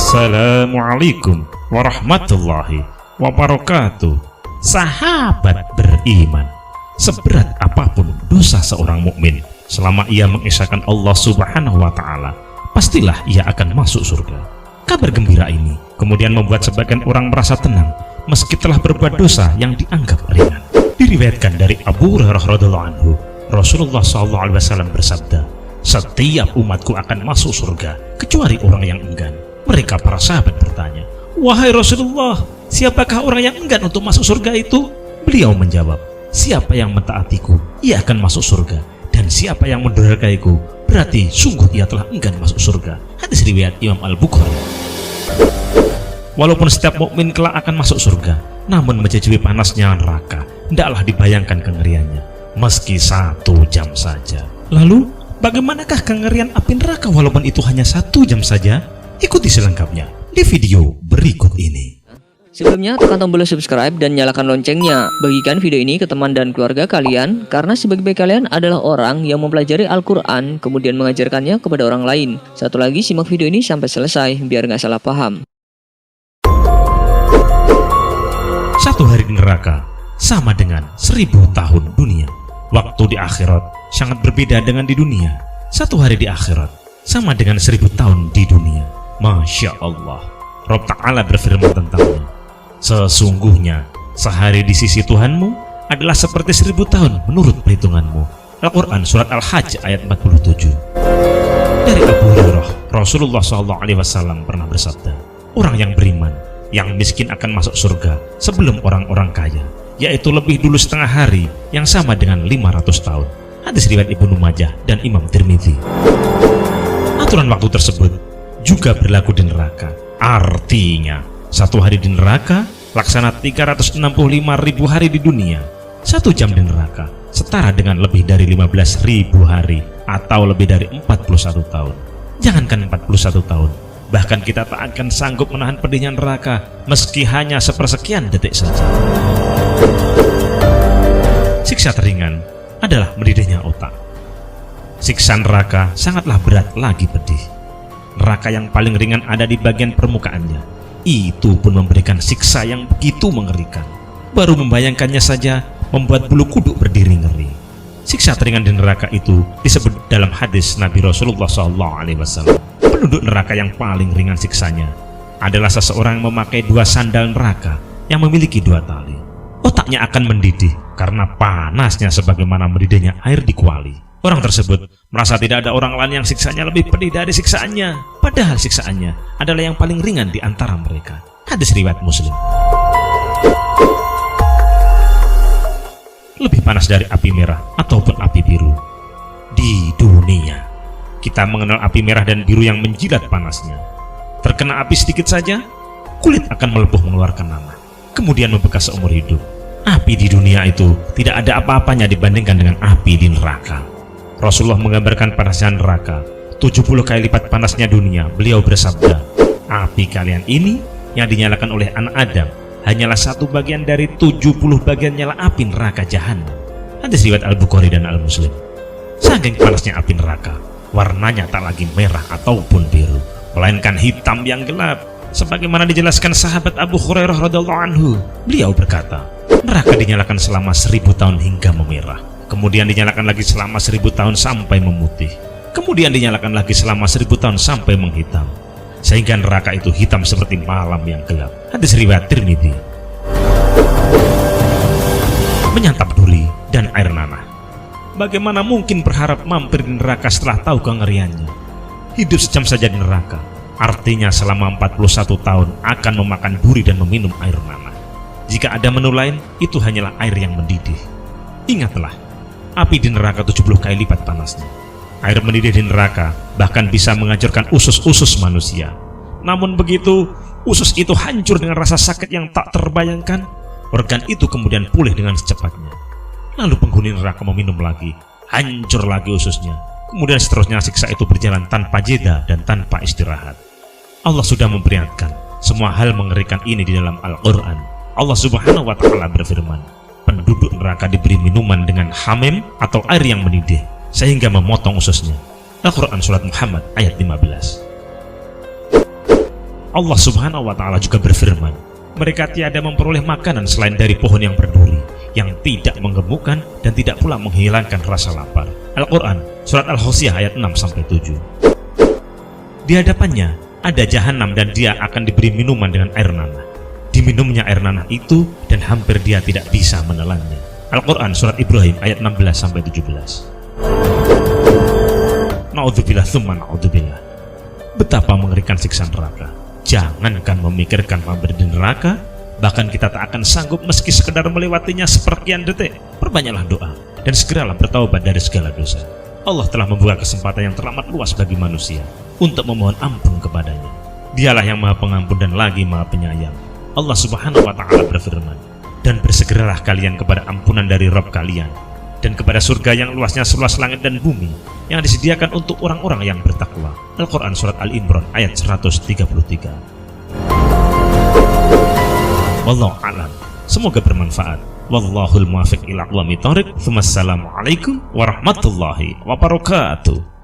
Assalamualaikum warahmatullahi wabarakatuh. Sahabat beriman, seberat apapun dosa seorang mukmin, selama ia mengesahkan Allah Subhanahu wa Ta'ala, pastilah ia akan masuk surga. Kabar gembira ini kemudian membuat sebagian orang merasa tenang meski telah berbuat dosa yang dianggap ringan. Diriwayatkan dari Abu Hurairah radhiyallahu anhu, Rasulullah SAW bersabda, "Setiap umatku akan masuk surga kecuali orang yang enggan." Mereka para sahabat bertanya, "Wahai Rasulullah, siapakah orang yang enggan untuk masuk surga itu?" Beliau menjawab, "Siapa yang mentaatiku, ia akan masuk surga, dan siapa yang mendurhakaiku, berarti sungguh ia telah enggan masuk surga." Hadis riwayat Imam Al-Bukhari. Walaupun setiap mukmin kelak akan masuk surga, namun mencicipi panasnya neraka hendaklah dibayangkan kengeriannya, meski 1 jam saja. Lalu, bagaimanakah kengerian api neraka walaupun itu hanya 1 jam saja? Ikuti selengkapnya di video berikut ini. Sebelumnya, tekan tombol subscribe dan nyalakan loncengnya. Bagikan video ini ke teman dan keluarga kalian, karena sebaik-baik kalian adalah orang yang mempelajari Al-Quran, kemudian mengajarkannya kepada orang lain. Satu lagi, simak video ini sampai selesai, biar nggak salah paham. 1 hari di neraka sama dengan 1000 tahun dunia. Waktu di akhirat sangat berbeda dengan di dunia. 1 hari di akhirat sama dengan 1000 tahun di dunia. Masya Allah. Rabb Ta'ala berfirman tentangnya, "Sesungguhnya sehari di sisi Tuhanmu adalah seperti 1000 tahun menurut perhitunganmu." Al-Quran Surat Al-Hajj ayat 47. Dari Abu Hurairah, Rasulullah SAW pernah bersabda, "Orang yang beriman, yang miskin akan masuk surga sebelum orang-orang kaya, yaitu lebih dulu setengah hari yang sama dengan 500 tahun. Hadis riwayat Ibnu Majah dan Imam Tirmidzi. Aturan waktu tersebut juga berlaku di neraka. Artinya, 1 hari di neraka laksana 365.000 hari di dunia. 1 jam di neraka setara dengan lebih dari 15.000 hari atau lebih dari 41 tahun. Jangankan 41 tahun, bahkan kita tak akan sanggup menahan pedihnya neraka meski hanya sepersekian detik saja. Siksa teringan adalah mendidihnya otak. Siksa neraka sangatlah berat lagi pedih. Neraka yang paling ringan ada di bagian permukaannya. Itu pun memberikan siksa yang begitu mengerikan. Baru membayangkannya saja membuat bulu kuduk berdiri ngeri. Siksa teringan di neraka itu disebut dalam hadis Nabi Rasulullah SAW. Penduduk neraka yang paling ringan siksanya adalah seseorang yang memakai 2 sandal neraka yang memiliki 2 tali. Otaknya akan mendidih karena panasnya sebagaimana mendidihnya air di kuali. Orang tersebut merasa tidak ada orang lain yang siksanya lebih pedih dari siksaannya, padahal siksaannya adalah yang paling ringan di antara mereka. Hadis riwayat Muslim. Lebih panas dari api merah ataupun api biru di dunia. Kita mengenal api merah dan biru yang menjilat panasnya. Terkena api sedikit saja, kulit akan melepuh mengeluarkan nanah, kemudian membekas seumur hidup. Api di dunia itu tidak ada apa-apanya dibandingkan dengan api di neraka. Rasulullah menggambarkan panasnya neraka 70 kali lipat panasnya dunia. Beliau bersabda, "Api kalian ini yang dinyalakan oleh anak Adam hanyalah 1 bagian dari 70 bagian nyala api neraka Jahannam." Hadis riwayat Al-Bukhari dan Al-Muslim. Saking panasnya api neraka, warnanya tak lagi merah ataupun biru, melainkan hitam yang gelap. Sebagaimana dijelaskan sahabat Abu Hurairah radhiyallahu anhu, beliau berkata, neraka dinyalakan selama 1000 tahun hingga memerah, kemudian dinyalakan lagi selama 1000 tahun sampai memutih, kemudian dinyalakan lagi selama 1000 tahun sampai menghitam, sehingga neraka itu hitam seperti malam yang gelap. Hadis riwayat Tirmidzi. Menyantap duri dan air nanah. Bagaimana mungkin berharap mampir di neraka setelah tahu kengeriannya? Hidup sejam saja di neraka, artinya selama 41 tahun akan memakan duri dan meminum air nanah. Jika ada menu lain, itu hanyalah air yang mendidih. Ingatlah, api di neraka 70 kali lipat panasnya. Air mendidih di neraka bahkan bisa menghancurkan usus-usus manusia. Namun begitu, usus itu hancur dengan rasa sakit yang tak terbayangkan. Organ itu kemudian pulih dengan secepatnya. Lalu penghuni neraka meminum lagi, hancur lagi ususnya. Kemudian seterusnya siksa itu berjalan tanpa jeda dan tanpa istirahat. Allah sudah memperingatkan semua hal mengerikan ini di dalam Al-Quran. Allah Subhanahu wa Ta'ala berfirman, penduduk neraka diberi minuman dengan hamim atau air yang mendidih sehingga memotong ususnya. Al-Quran Surat Muhammad ayat 15. Allah Subhanahu wa Ta'ala juga berfirman, mereka tiada memperoleh makanan selain dari pohon yang berduri, yang tidak menggemukkan dan tidak pula menghilangkan rasa lapar. Al-Quran Surat Al-Hosiyah ayat 6-7. Di hadapannya ada jahanam dan dia akan diberi minuman dengan air nanah. Diminumnya air nanah itu dan hampir dia tidak bisa menelannya. Al-Quran Surat Ibrahim ayat 16-17. Na'udzubillah tsumma na'udzubillah. Betapa mengerikan siksa neraka. Jangankan memikirkan mampir di neraka, bahkan kita tak akan sanggup meski sekedar melewatinya seperkian detik. Perbanyaklah doa dan segeralah bertaubat dari segala dosa. Allah telah membuka kesempatan yang teramat luas bagi manusia untuk memohon ampun kepadanya. Dialah yang Maha Pengampun dan lagi Maha Penyayang. Allah Subhanahu wa Ta'ala berfirman, dan bersegeralah kalian kepada ampunan dari Rabb kalian dan kepada surga yang luasnya seluas langit dan bumi, yang disediakan untuk orang-orang yang bertakwa. Al-Quran Surat Al-Imran ayat 133. Wallahu a'lam. Semoga bermanfaat. Wallahul muwaffiq ila aqwamit thoriq. Wassalamualaikum warahmatullahi wabarakatuh.